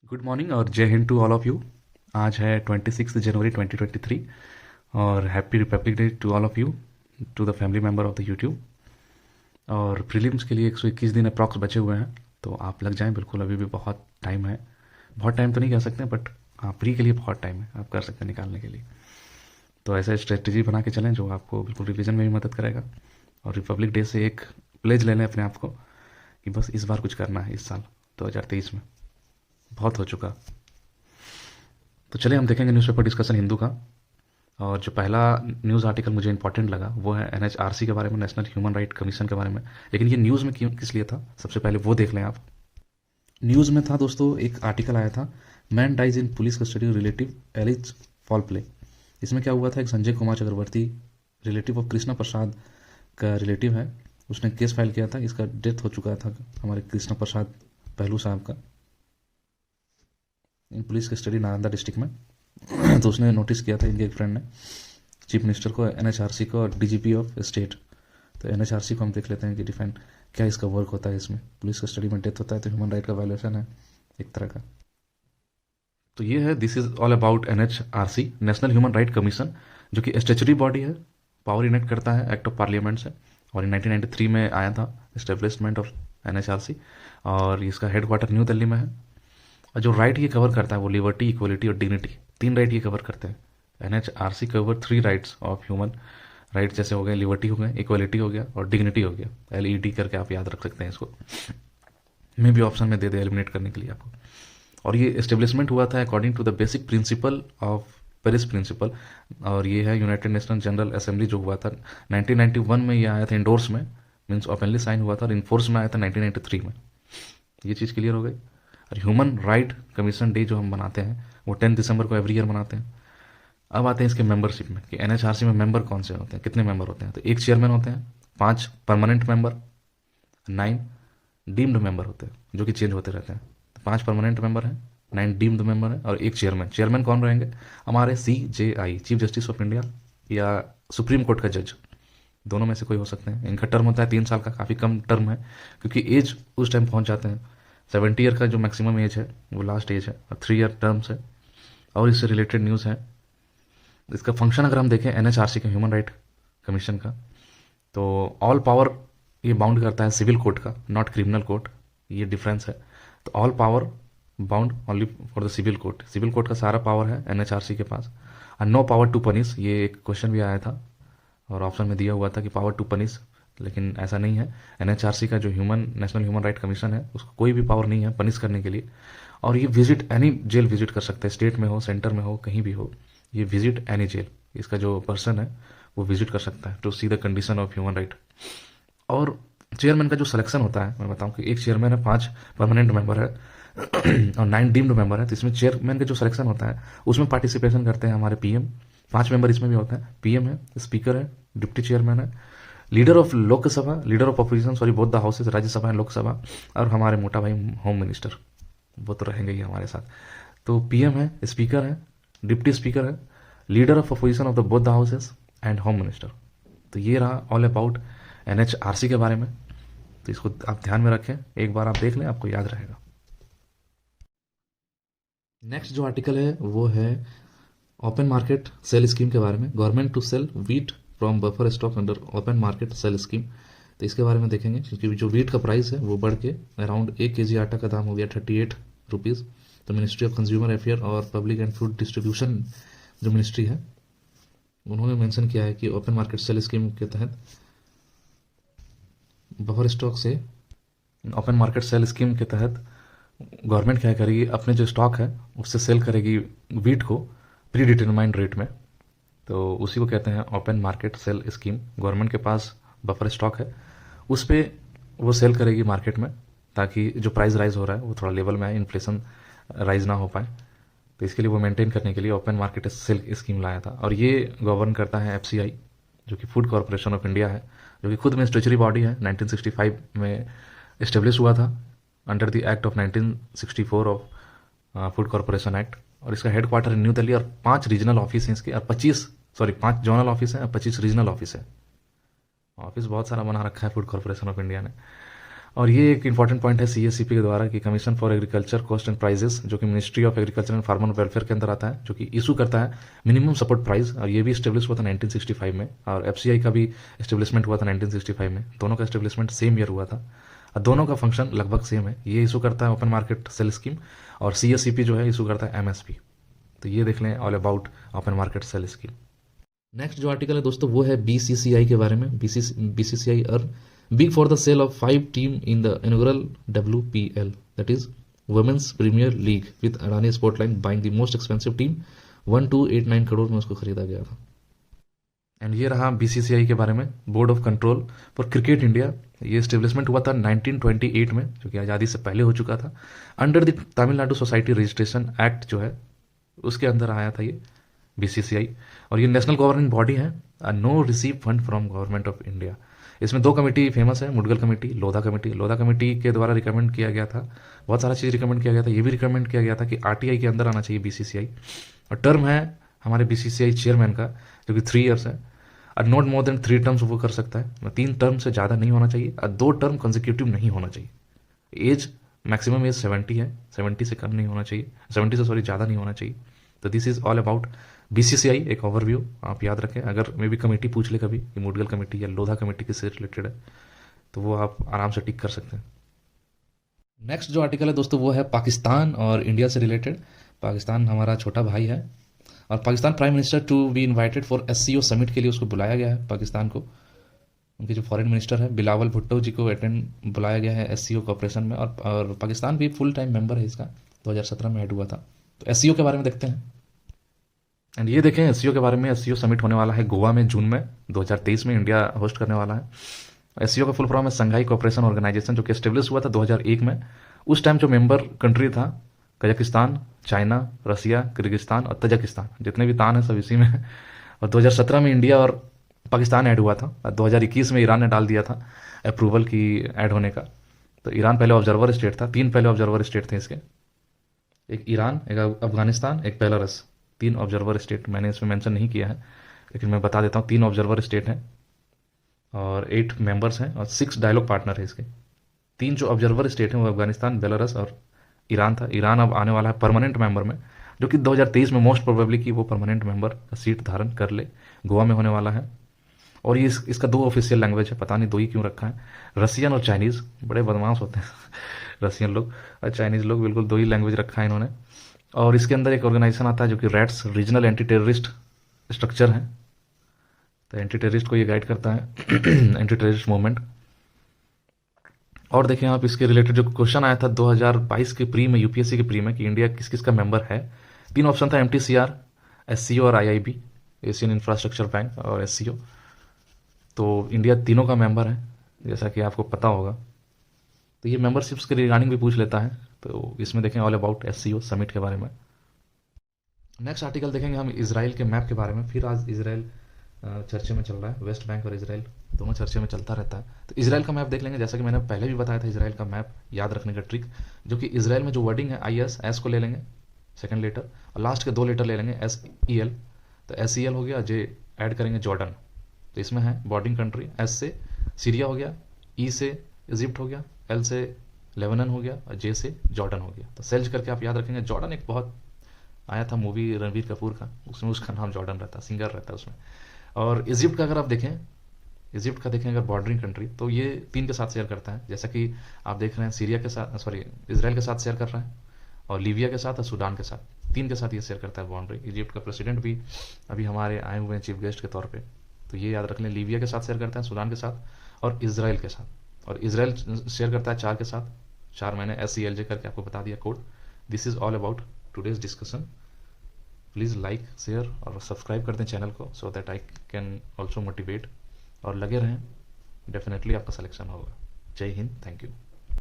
Good morning और जय हिंद टू ऑल ऑफ यू। आज है 26 जनवरी 2023 और happy republic day to all of you, to the family member of the YouTube. और प्रीलिम्स के लिए 121 दिन अप्रॉक्स बचे हुए हैं, तो आप लग जाएं बिल्कुल, अभी भी बहुत टाइम है। बहुत टाइम तो नहीं कह सकते, बट हाँ, प्री के लिए बहुत टाइम है, आप कर सकते हैं निकालने के लिए। तो ऐसा स्ट्रेटजी बना के चलें जो आपको बिल्कुल रिवीजन में भी मदद करेगा। और रिपब्लिक डे से एक प्लेज ले लें अपने आप को कि बस इस बार कुछ करना है इस साल 2023 में, बहुत हो चुका। तो चलिए हम देखेंगे न्यूज़पेपर डिस्कशन हिंदू का। और जो पहला न्यूज़ आर्टिकल मुझे इंपॉर्टेंट लगा वो है एनएचआरसी के बारे में, नेशनल ह्यूमन राइट कमीशन के बारे में। लेकिन ये न्यूज़ में क्यों, किस लिए था, सबसे पहले वो देख लें आप। न्यूज़ में था दोस्तों, एक आर्टिकल आया था, man dies in police custody relative alleges foul play. इसमें क्या हुआ था, एक संजय कुमार चक्रवर्ती, रिलेटिव ऑफ कृष्णा प्रसाद का रिलेटिव है, उसने केस फाइल किया था। इसका डेथ हो चुका था हमारे कृष्णा प्रसाद पहलू साहब का, इन पुलिस कस्टडी नालंदा डिस्ट्रिक्ट में। तो उसने नोटिस किया था, इनके एक फ्रेंड ने, चीफ मिनिस्टर को, एनएचआरसी को और डीजीपी ऑफ स्टेट। तो एनएचआरसी को हम देख लेते हैं कि डिफाइन क्या इसका वर्क होता है। इसमें पुलिस कस्टडी में डेथ होता है तो ह्यूमन राइट का वायलेशन है एक तरह का। तो ये है, this is all about NHRC, national human right commission, जो कि स्टेचुरी बॉडी है, पावर इनेक्ट करता है एक्ट ऑफ पार्लियामेंट से। और 1993 में आया था एस्टेब्लिशमेंट ऑफ एनएचआरसी, और इसका हेडक्वार्टर न्यू दिल्ली में है। और जो राइट ये कवर करता है वो लिबर्टी, इक्वलिटी और डिग्निटी, तीन राइट ये कवर करते हैं। NHRC cover 3 rights of human right, जैसे हो गए लिबर्टी हो गए, इक्वलिटी हो गया और डिग्निटी हो गया। एलईडी करके आप याद रख सकते हैं इसको, मे भी ऑप्शन में दे दे एलिमिनेट करने के लिए आपको। और ये एस्टेब्लिशमेंट हुआ था according to the basic principle of Paris principle. और ये है यूनाइटेड नेशनल जनरल असेंबली जो हुआ था 1991 में, ये आया था इंडोर्स में, मीन्स ओपनली साइन हुआ था, और इन्फोर्स में आया था 1993 में। ये चीज़ क्लियर हो गई। और ह्यूमन राइट कमीशन डे जो हम मनाते हैं वो 10 दिसंबर को एवरी ईयर मनाते हैं। अब आते हैं इसके मेंबरशिप में कि एनएचआरसी में मेंबर कौन से होते हैं, कितने मेंबर होते हैं। तो एक चेयरमैन होते हैं, 5 परमानेंट मेंबर, 9 डीम्ड मेंबर होते हैं जो कि चेंज होते रहते हैं। तो 5 परमानेंट मेंबर हैं, 9 डीम्ड मेंबर हैं और एक चेयरमैन। चेयरमैन कौन रहेंगे, हमारे CJI, chief justice of India, या सुप्रीम कोर्ट का जज, दोनों में से कोई हो सकते हैं। इनका टर्म होता है 3 साल का, काफ़ी कम टर्म है क्योंकि एज उस टाइम पहुंच जाते हैं। 70 ईयर का जो मैक्सिमम एज है वो लास्ट एज है, और 3 ईयर टर्म्स है। और इससे रिलेटेड न्यूज़ है, इसका फंक्शन अगर हम देखें एनएचआरसी का, ह्यूमन राइट कमीशन का, तो ऑल पावर ये बाउंड करता है सिविल कोर्ट का, नॉट क्रिमिनल कोर्ट, ये डिफरेंस है। तो all power bound only for the civil court, civil court का सारा पावर है एनएचआरसी के पास। और नो पावर टू पनिश, ये एक क्वेश्चन भी आया था और ऑप्शन में दिया हुआ था कि पावर टू पनिश, लेकिन ऐसा नहीं है। एनएचआरसी का जो नेशनल ह्यूमन राइट कमीशन है, उसको कोई भी पावर नहीं है पनिश करने के लिए। और ये विजिट एनी जेल विजिट कर सकते हैं, स्टेट में हो, सेंटर में हो, कहीं भी हो, ये विजिट एनी जेल, इसका जो पर्सन है वो विजिट कर सकता है to see the condition of human right. और चेयरमैन का जो सिलेक्शन होता है, मैं बताऊं कि एक चेयरमैन है, 5 परमानेंट मेंबर है और 9 डीम्ड मेंबर है। तो इसमें चेयरमैन का जो सिलेक्शन होता है उसमें पार्टिसिपेशन करते हैं हमारे पीएम, 5 मेंबर इसमें भी होते हैं। पीएम है, स्पीकर है, डिप्टी चेयरमैन है, leader of Lok Sabha, leader of opposition, sorry both the houses, Rajya Sabha and Lok Sabha, और हमारे मोटा भाई होम मिनिस्टर, वो तो रहेंगे ही हमारे साथ। तो पीएम है, स्पीकर है, डिप्टी स्पीकर है, leader of opposition of the both the houses and home minister. तो ये रहा ऑल अबाउट एनएचआरसी के बारे में। तो इसको आप ध्यान में रखें, एक बार आप देख लें, आपको याद रहेगा। नेक्स्ट जो आर्टिकल है वो है ओपन मार्केट सेल स्कीम के बारे में, government to sell wheat from buffer stock under open market sale scheme. तो इसके बारे में देखेंगे क्योंकि जो वीट का प्राइस है वो बढ़ के अराउंड 1 kg आटा का दाम हो गया 38 रुपीज़। तो मिनिस्ट्री ऑफ कंज्यूमर अफेयर और पब्लिक एंड फूड डिस्ट्रीब्यूशन जो मिनिस्ट्री है, उन्होंने मेंशन किया है कि ओपन मार्केट सेल स्कीम के तहत बफर स्टॉक से, ओपन मार्केट सेल स्कीम के तहत गवर्नमेंट क्या करेगी, अपने जो स्टॉक है उससे सेल करेगी वीट को प्री डिटरमाइंड रेट में। तो उसी को कहते हैं open market sale scheme. Government के पास बफर स्टॉक है, उस पर वो सेल करेगी मार्केट में, ताकि जो प्राइस राइज हो रहा है वो थोड़ा लेवल में आए, इन्फ्लेशन राइज ना हो पाए। तो इसके लिए वो मेंटेन करने के लिए ओपन मार्केट सेल स्कीम लाया था। और ये गवर्न करता है एफसीआई, जो कि फूड कॉरपोरेशन ऑफ इंडिया है, जो कि खुद में स्टेचुरी बॉडी है, 1965 में इस्टेब्लिश हुआ था under the act of 1964 of food corporation act. और इसका हेडक्वार्टर है न्यू दिल्ली, और 5 रीजनल ऑफिस हैं इसके, और 5 जोनल ऑफिस हैं और 25 रीजनल ऑफिस है। ऑफिस बहुत सारा बना रखा है फूड कॉरपोरेशन ऑफ इंडिया ने। और ये एक इंपॉर्टेंट पॉइंट है CSCP के द्वारा कि commission for agriculture cost and prices, जो कि ministry of agriculture and farmer welfare के अंदर आता है, जो कि इशू करता है मिनिमम सपोर्ट प्राइस। और ये भी स्टेब्लिश हुआ था 1965 में, और FCI का भी स्टेब्लिशमेंट हुआ था 1965 में। दोनों का स्टेब्लिशमेंट सेम ईयर हुआ था और दोनों का फंक्शन लगभग सेम है। ये इशू करता है ओपन मार्केट सेल स्कीम और CSCP जो है इशू करता है MSP। तो ये देख लें all about open market sale scheme. Next जो आर्टिकल है दोस्तों वो है BCCI के बारे में। BCCI earn big for the sale of 5 team in the inaugural WPL, that is Women's Premier League, with Adani Sportline buying the most expensive team 1289 crore में उसको खरीदा गया था। एंड ये रहा BCCI के बारे में, board of control for cricket India. ये स्टेब्लिशमेंट हुआ था 1928 में, जो कि आज़ादी से पहले हो चुका था। Under the Tamil Nadu society registration act जो है उसके अंदर आया था ये BCCI। और ये नेशनल गवर्निंग बॉडी है, no receive fund from government of India. इसमें 2 कमेटी फेमस है, Mudgal committee, Lodha committee. Lodha committee के द्वारा रिकमेंड किया गया था, बहुत सारा चीज़ रिकमेंड किया गया था। ये भी रिकमेंड किया गया था कि RTI के अंदर आना चाहिए BCCI। और टर्म है हमारे BCCI चेयरमैन का जो कि 3 ईयर्स है, और नॉट मोर देन 3 टर्म्स वो कर सकता है। 3 टर्म से ज़्यादा नहीं होना चाहिए और 2 टर्म कंसेक्यूटिव नहीं होना चाहिए। एज मैक्सिमम एज 70 है, 70 से कम नहीं होना चाहिए, 70 से ज़्यादा नहीं होना चाहिए। तो this is all about BCCI, एक ओवरव्यू आप याद रखें। अगर मे भी कमेटी पूछ ले कभी कि मुडगल कमेटी या लोधा कमेटी किससे रिलेटेड है, तो वो आप आराम से टिक कर सकते हैं। नेक्स्ट जो आर्टिकल है दोस्तों वो है पाकिस्तान और इंडिया से रिलेटेड। पाकिस्तान हमारा छोटा भाई है और Pakistan prime minister to be invited for SCO summit के लिए उसको बुलाया गया है पाकिस्तान को। उनके जो फॉरेन मिनिस्टर है बिलावल भुट्टो जी को बुलाया गया है SCO कॉपरेशन में। और पाकिस्तान भी फुल टाइम मेंबर है इसका, 2017 में ऐड हुआ था। तो SCO के बारे में देखते हैं। एंड ये देखें SCO के बारे में, SCO समिट होने वाला है गोवा में जून में 2023 में, इंडिया होस्ट करने वाला है। SCO का फुल फॉर्म है संघाई कोऑपरेशन ऑर्गेनाइजेशन, जो कि एस्टेब्लिश हुआ था 2001 में। उस टाइम जो मेंबर कंट्री था कजाकिस्तान, चाइना, रसिया, किर्गिस्तान और तजाकिस्तान, जितने भी तान है सब इसी में है। और 2017 में इंडिया और पाकिस्तान ऐड हुआ था और 2021 में ईरान ने डाल दिया था अप्रूवल की ऐड होने का। तो ईरान पहले ऑब्जर्वर स्टेट था, 3 पहले ऑब्जर्वर स्टेट थे इसके, एक ईरान, एक अफगानिस्तान, एक बेलारूस। 3 ऑब्जर्वर स्टेट मैंने इसमें मेंशन नहीं किया है, लेकिन मैं बता देता हूँ 3 ऑब्जर्वर स्टेट हैं और 8 मेंबर्स हैं और 6 डायलॉग पार्टनर है इसके। 3 जो ऑब्जर्वर स्टेट हैं वो अफगानिस्तान, बेलारूस और ईरान था। ईरान अब आने वाला है परमानेंट मेंबर में, जो कि 2023 में मोस्ट प्रोबेबली कि वो परमानेंट मेंबर का सीट धारण कर ले। गोवा में होने वाला है। और ये इसका 2 ऑफिशियल लैंग्वेज है, पता नहीं 2 ही क्यों रखा है, रसियन और चाइनीज़। बड़े बदमाश होते हैं रसियन लोग और चाइनीज़ लोग, बिल्कुल 2 ही लैंग्वेज रखा है इन्होंने। और इसके अंदर एक ऑर्गेनाइजेशन आता है जो कि rats regional anti terrorist structure है। तो एंटी टेररिस्ट को ये गाइड करता है एंटी टेररिस्ट मूवमेंट। और देखें आप इसके रिलेटेड जो क्वेश्चन आया था 2022 के प्री में, UPSC के प्री में, कि इंडिया किस किस का मेंबर है। 3 ऑप्शन था, MTCR, SCO और IIB, एशियन इंफ्रास्ट्रक्चर बैंक और SCO। तो इंडिया तीनों का मेंबर है जैसा कि आपको पता होगा। तो ये मेंबरशिप्स के रिगार्डिंग भी पूछ लेता है। तो इसमें देखें ऑल अबाउट SCO समिट के बारे में। नेक्स्ट आर्टिकल देखेंगे हम इजराइल के मैप के बारे में। फिर आज इजराइल चर्चे में चल रहा है, वेस्ट बैंक और इजराइल दोनों चर्चे में चलता रहता है। तो इजराइल का मैप देख लेंगे, जैसा कि मैंने पहले भी बताया था इजराइल का मैप याद रखने का ट्रिक, जो कि इजराइल में जो वर्डिंग है IS, S को ले लेंगे सेकंड लेटर और लास्ट के 2 लेटर ले लेंगे SEL। तो SEL हो गया, J ऐड करेंगे जॉर्डन। तो इसमें है बॉर्डिंग कंट्री, S से सीरिया हो गया, E से इजिप्ट हो गया, L से लेबनान हो गया और J से जॉर्डन हो गया। तो सेल्ज करके आप याद रखेंगे। जॉर्डन एक बहुत आया था मूवी रणबीर कपूर का, उसमें उसका नाम जॉर्डन रहता है, सिंगर रहता है उसमें। और इजिप्ट का अगर आप देखें, इजिप्ट का देखें अगर बॉर्डरिंग कंट्री, तो ये 3 के साथ शेयर करता है, जैसा कि आप देख रहे हैं सीरिया के साथ, इजराइल के साथ शेयर कर रहा है और लीबिया के साथ और सूडान के साथ, 3 के साथ ये शेयर करता है बाउंड्री। इजिप्ट का प्रेसिडेंट भी अभी हमारे आए हुए हैं चीफ गेस्ट के तौर पे, तो ये याद रख लें। लीबिया के साथ शेयर करता है, सूडान के साथ और इजराइल के साथ। और इजराइल शेयर करता है 4 के साथ, 4 मैंने SELJ करके आपको बता दिया code. This is all about today's discussion. Please like, share और सब्सक्राइब कर दें चैनल को, so that I can also motivate. और लगे रहें, डेफिनेटली आपका सिलेक्शन होगा। जय हिंद, थैंक यू।